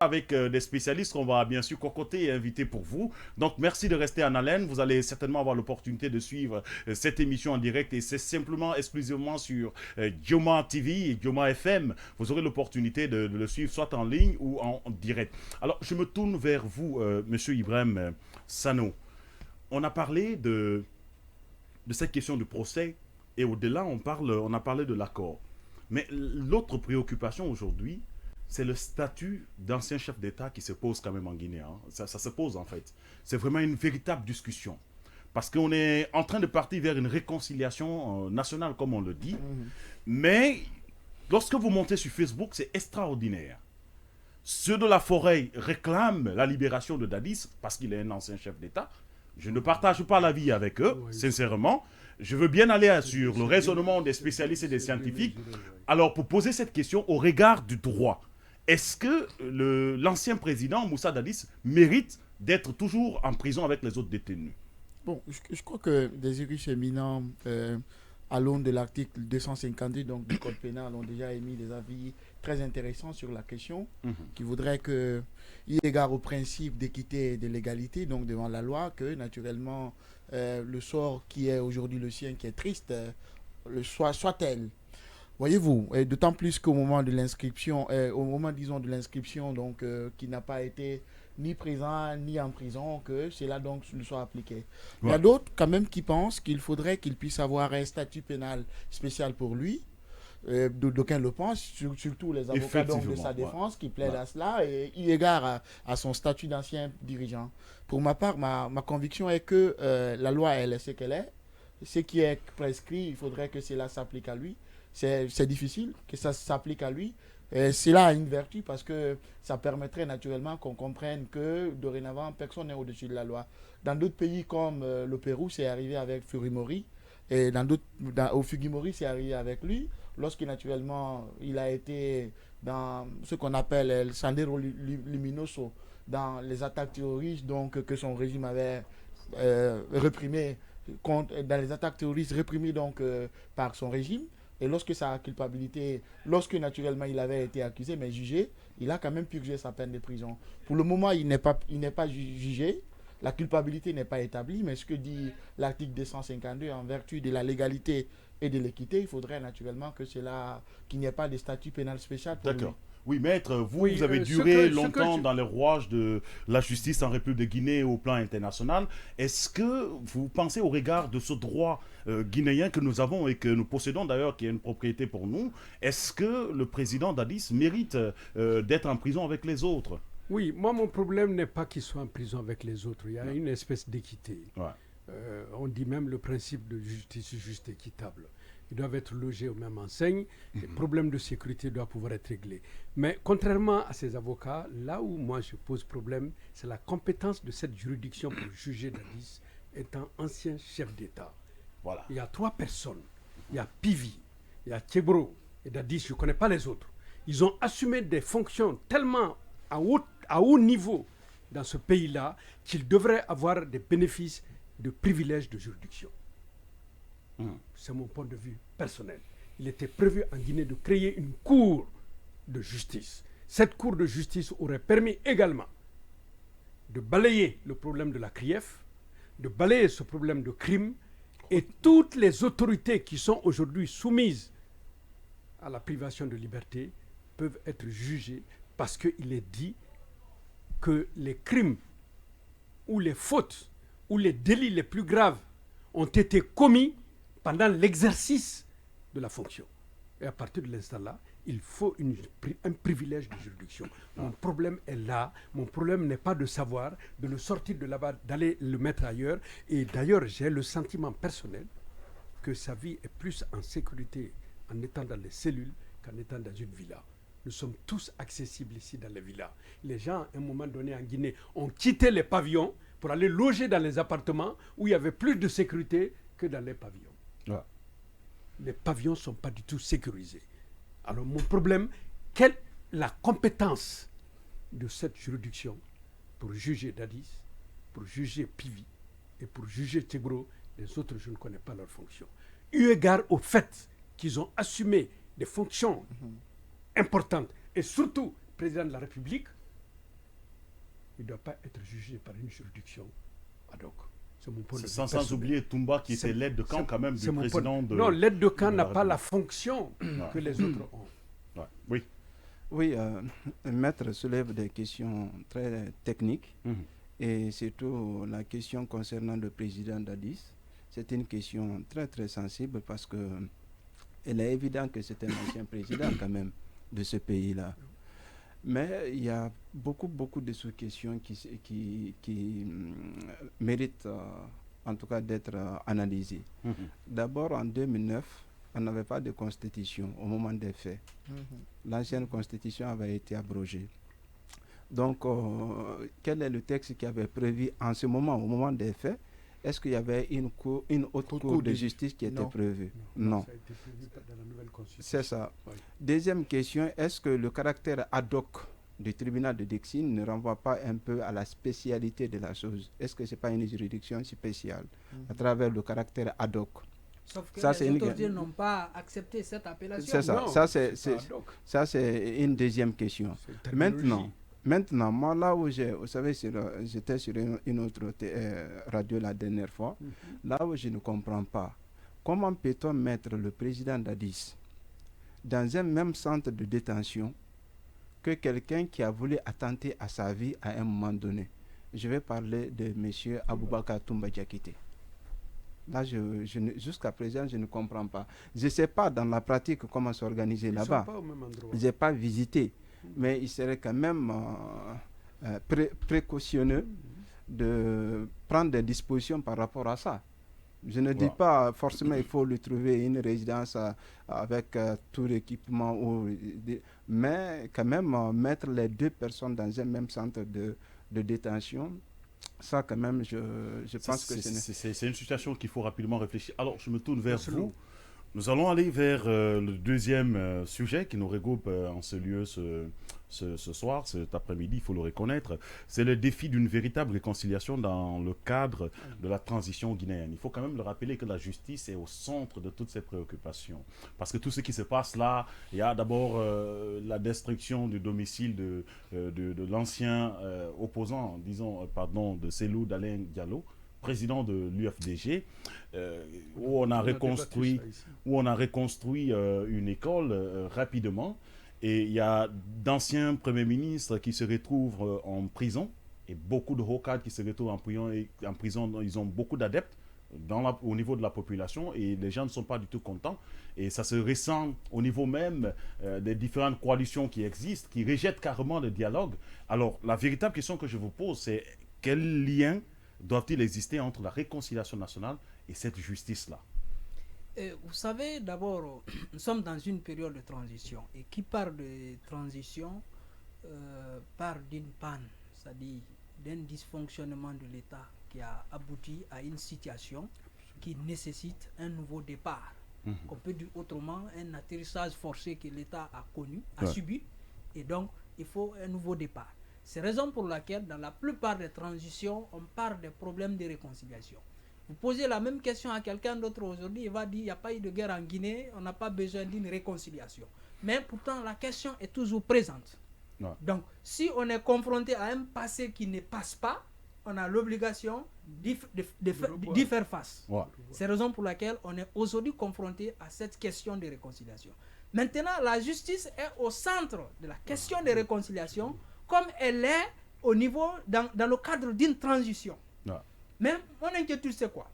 avec des spécialistes qu'on va bien sûr cocoter et inviter pour vous. Donc merci de rester en haleine. Vous allez certainement avoir l'opportunité de suivre cette émission en direct et c'est simplement exclusivement sur Dioma TV et Dioma FM. Vous aurez l'opportunité de le suivre soit en ligne ou en direct. Alors je me tourne vers vous, Monsieur Ibrahim Sano. On a parlé de cette question du procès et au-delà on a parlé de l'accord. Mais l'autre préoccupation aujourd'hui, c'est le statut d'ancien chef d'État qui se pose quand même en Guinée. Hein. Ça se pose en fait. C'est vraiment une véritable discussion. Parce qu'on est en train de partir vers une réconciliation nationale, comme on le dit. Mais lorsque vous montez sur Facebook, c'est extraordinaire. Ceux de la forêt réclament la libération de Dadis parce qu'il est un ancien chef d'État. Je ne partage pas l'avis avec eux, sincèrement. Je veux bien aller sur le raisonnement des spécialistes et des scientifiques. Alors, pour poser cette question au regard du droit, est-ce que l'ancien président Moussa Dadis mérite d'être toujours en prison avec les autres détenus? Bon, je crois que des juristes éminents, à l'aune de l'article 252 donc, du Code pénal, ont déjà émis des avis très intéressants sur la question, qui voudraient que, eu égard au principe d'équité et de légalité, donc devant la loi, que naturellement, le sort qui est aujourd'hui le sien, qui est triste, soit tel. Voyez-vous, d'autant plus qu'au moment de l'inscription, au moment, disons, de l'inscription, donc, qui n'a pas été ni présent, ni en prison, que cela donc lui soit appliqué. Ouais. Il y a d'autres, quand même, qui pensent qu'il faudrait qu'il puisse avoir un statut pénal spécial pour lui. D'aucuns le pensent, surtout les avocats donc, de sa défense qui plaident à cela, et eu égard à son statut d'ancien dirigeant. Pour ma part, ma conviction est que la loi, elle est ce qu'elle est. Ce qui est prescrit, il faudrait que cela s'applique à lui. C'est difficile que ça s'applique à lui. Cela a une vertu parce que ça permettrait naturellement qu'on comprenne que dorénavant, personne n'est au-dessus de la loi. Dans d'autres pays comme le Pérou, c'est arrivé avec Fujimori. Et au Fujimori, c'est arrivé avec lui. Lorsque naturellement, il a été dans ce qu'on appelle le Sendero Luminoso, dans les attaques terroristes donc, que son régime avait réprimées, dans les attaques terroristes réprimées donc, par son régime. Et lorsque sa culpabilité, lorsque naturellement il avait été accusé, mais jugé, il a quand même purgé sa peine de prison. Pour le moment, il n'est pas jugé, la culpabilité n'est pas établie, mais ce que dit l'article 252, en vertu de la légalité et de l'équité, il faudrait naturellement que qu'il n'y ait pas de statut pénal spécial pour lui. D'accord. Oui, maître, vous avez duré longtemps dans les rouages de la justice en République de Guinée au plan international. Est-ce que vous pensez au regard de ce droit guinéen que nous avons et que nous possédons d'ailleurs, qui est une propriété pour nous, est-ce que le président Dadis mérite d'être en prison avec les autres? Oui, moi mon problème n'est pas qu'il soit en prison avec les autres. Il y a une espèce d'équité. Ouais. On dit même le principe de justice juste équitable. Ils doivent être logés aux mêmes enseignes. Les problèmes de sécurité doivent pouvoir être réglés. Mais contrairement à ces avocats, là où moi je pose problème, c'est la compétence de cette juridiction pour juger Dadis étant ancien chef d'État. Voilà. Il y a 3 personnes. Il y a Pivi, il y a Tchebro et Dadis, je ne connais pas les autres. Ils ont assumé des fonctions tellement à haut niveau dans ce pays-là qu'ils devraient avoir des bénéfices de privilèges de juridiction. C'est mon point de vue personnel. Il était prévu en Guinée de créer une cour de justice. Cette cour de justice aurait permis également de balayer le problème de la CRIEF, de balayer ce problème de crime, et toutes les autorités qui sont aujourd'hui soumises à la privation de liberté peuvent être jugées parce qu'il est dit que les crimes ou les fautes ou les délits les plus graves ont été commis pendant l'exercice de la fonction. Et à partir de l'instant-là, il faut un privilège de juridiction. Mon problème est là. Mon problème n'est pas de savoir, de le sortir de là-bas, d'aller le mettre ailleurs. Et d'ailleurs, j'ai le sentiment personnel que sa vie est plus en sécurité en étant dans les cellules qu'en étant dans une villa. Nous sommes tous accessibles ici dans les villas. Les gens, à un moment donné en Guinée, ont quitté les pavillons pour aller loger dans les appartements où il y avait plus de sécurité que dans les pavillons. Ouais. Les pavillons ne sont pas du tout sécurisés. Alors mon problème, quelle est la compétence de cette juridiction pour juger Dadis, pour juger Pivi et pour juger Tchegro? Les autres, je ne connais pas leur fonction. Eu égard au fait qu'ils ont assumé des fonctions importantes, et surtout, président de la République, il ne doit pas être jugé par une juridiction ad hoc. Sans oublier Toumba qui était l'aide de camp quand même du président de... Non, l'aide de camp n'a pas la fonction que les autres ont. Oui. Oui, Maître soulève des questions très techniques et surtout la question concernant le président Dadis. C'est une question très très sensible parce que il est évident que c'est un ancien président quand même de ce pays-là. Mais il y a beaucoup de sous-questions qui méritent en tout cas d'être analysées. D'abord, en 2009, on n'avait pas de constitution au moment des faits. L'ancienne constitution avait été abrogée. Donc, quel est le texte qui avait prévu en ce moment, au moment des faits? Est-ce qu'il y avait une autre cour de justice qui était prévue? Non. Ça a été prévu dans la nouvelle constitution. C'est ça. Oui. Deuxième question, est-ce que le caractère ad hoc du tribunal de Dixine ne renvoie pas un peu à la spécialité de la chose? Est-ce que ce n'est pas une juridiction spéciale à travers le caractère ad hoc? Sauf que ça, les autorités n'ont pas accepté cette appellation. C'est ça. Non, ça, c'est une deuxième question. Maintenant, moi, là où vous savez, j'étais sur une autre radio la dernière fois, là où je ne comprends pas, comment peut-on mettre le président Dadis dans un même centre de détention que quelqu'un qui a voulu attenter à sa vie à un moment donné? Je vais parler de M. Aboubakar Toumba Diakité. Là, jusqu'à présent, je ne comprends pas. Je ne sais pas dans la pratique comment s'organiser là-bas. Je n'ai pas visité. Mais il serait quand même précautionneux de prendre des dispositions par rapport à ça. Je ne dis pas forcément il faut lui trouver une résidence avec tout l'équipement, mais quand même mettre les deux personnes dans un même centre de détention, ça quand même, je pense que c'est une situation qu'il faut rapidement réfléchir. Alors, je me tourne vers vous. Nous allons aller vers le deuxième sujet qui nous regroupe en ce lieu ce soir, cet après-midi, il faut le reconnaître. C'est le défi d'une véritable réconciliation dans le cadre de la transition guinéenne. Il faut quand même le rappeler que la justice est au centre de toutes ces préoccupations. Parce que tout ce qui se passe là, il y a d'abord la destruction du domicile de l'ancien opposant, de Cellou Dalein Diallo, président de l'UFDG, où on a reconstruit une école rapidement. Et il y a d'anciens premiers ministres qui se retrouvent en prison et beaucoup de hauts cadres qui se retrouvent en prison. Ils ont beaucoup d'adeptes au niveau de la population et les gens ne sont pas du tout contents. Et ça se ressent au niveau même des différentes coalitions qui existent, qui rejettent carrément le dialogue. Alors, la véritable question que je vous pose, c'est quel lien doit-il exister entre la réconciliation nationale et cette justice-là? Vous savez, d'abord, nous sommes dans une période de transition. Et qui parle de transition parle d'une panne, c'est-à-dire d'un dysfonctionnement de l'État qui a abouti à une situation qui nécessite un nouveau départ. On peut dire autrement, un atterrissage forcé que l'État a connu, a subi. Et donc, il faut un nouveau départ. C'est la raison pour laquelle, dans la plupart des transitions, on parle des problèmes de réconciliation. Vous posez la même question à quelqu'un d'autre aujourd'hui, il va dire il n'y a pas eu de guerre en Guinée, on n'a pas besoin d'une réconciliation. Mais pourtant, la question est toujours présente. Donc, si on est confronté à un passé qui ne passe pas, on a l'obligation d'y faire face. C'est la raison pour laquelle on est aujourd'hui confronté à cette question de réconciliation. Maintenant, la justice est au centre de la question de réconciliation, comme elle est au niveau, dans le cadre d'une transition. Mais mon inquiétude, c'est quoi?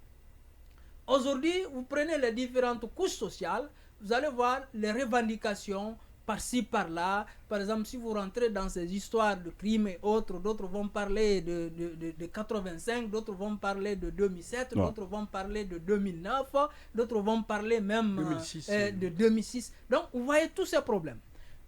Aujourd'hui, vous prenez les différentes couches sociales, vous allez voir les revendications par-ci, par-là. Par exemple, si vous rentrez dans ces histoires de crimes et autres, d'autres vont parler de 85, d'autres vont parler de 2007, d'autres vont parler de 2009, d'autres vont parler même 2006, de 2006. Donc, vous voyez tous ces problèmes.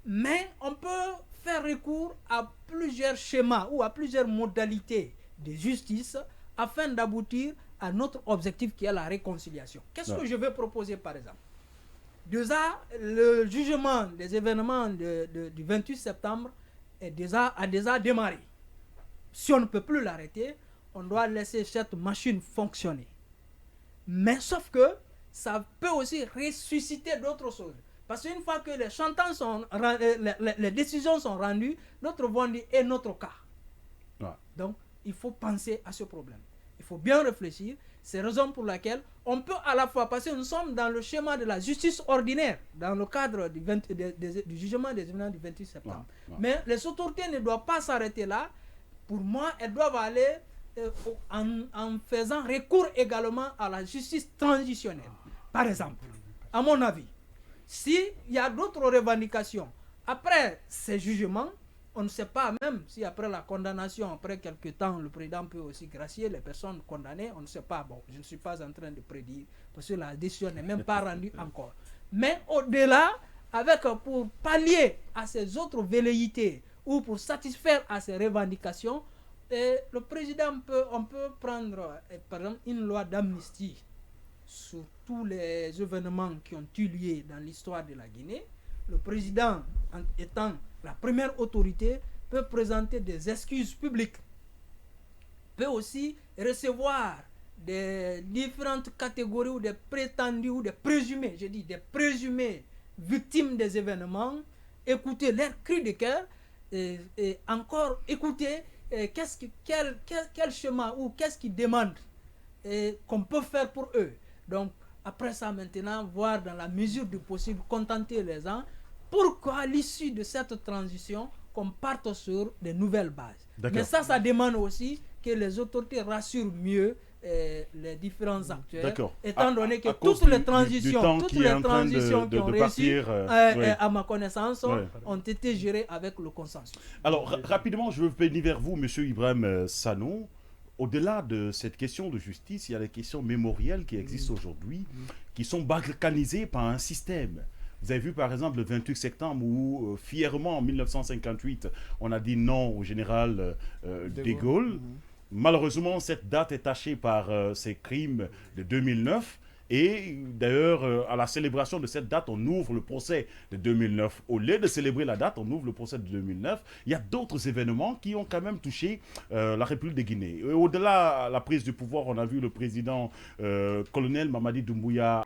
Mais on peut faire recours à plusieurs schémas ou à plusieurs modalités de justice afin d'aboutir à notre objectif qui est la réconciliation. Qu'est-ce que je vais proposer par exemple? Déjà, le jugement des événements du 28 septembre a déjà démarré. Si on ne peut plus l'arrêter, on doit laisser cette machine fonctionner. Mais sauf que ça peut aussi ressusciter d'autres choses. Parce qu'une fois que les décisions sont rendues, d'autres vont dire, et notre cas? Ouais. Donc, il faut penser à ce problème. Il faut bien réfléchir. C'est la raison pour laquelle on peut à la fois, parce que nous sommes dans le schéma de la justice ordinaire, dans le cadre du jugement des événements du 28 septembre. Ouais. Mais les autorités ne doivent pas s'arrêter là. Pour moi, elles doivent aller en faisant recours également à la justice transitionnelle. Par exemple, à mon avis, s'il y a d'autres revendications après ces jugements, on ne sait pas même si après la condamnation, après quelques temps, le président peut aussi gracier les personnes condamnées, on ne sait pas. Bon, je ne suis pas en train de prédire, parce que la décision n'est même pas rendue encore. Mais au-delà, pour pallier à ces autres velléités ou pour satisfaire à ces revendications, le président on peut prendre, par exemple, une loi d'amnistie sur tous les événements qui ont eu lieu dans l'histoire de la Guinée. Le président, en étant la première autorité, peut présenter des excuses publiques, peut aussi recevoir des différentes catégories ou des prétendus ou des présumés, je dis des présumés victimes des événements, écouter leurs cris de cœur et encore écouter quel chemin ou qu'est-ce qu'ils demandent qu'on peut faire pour eux. Donc après ça maintenant, voir dans la mesure du possible, contenter les gens, pourquoi à l'issue de cette transition, qu'on parte sur de nouvelles bases. Mais ça demande aussi que les autorités rassurent mieux les différents acteurs, étant donné que toutes les transitions qui ont réussi, à ma connaissance, ont été gérées avec le consensus. Alors, rapidement, je veux venir vers vous, M. Ibrahim Sano. Au-delà de cette question de justice, il y a les questions mémorielles qui existent aujourd'hui, qui sont balkanisées par un système. Vous avez vu par exemple le 28 septembre où fièrement en 1958 on a dit non au général de Gaulle. Malheureusement cette date est tachée par ces crimes de 2009 et d'ailleurs à la célébration de cette date on ouvre le procès de 2009. Au lieu de célébrer la date on ouvre le procès de 2009. Il y a d'autres événements qui ont quand même touché la République de Guinée. Au-delà de la prise du pouvoir, on a vu le président colonel Mamadi Doumbouya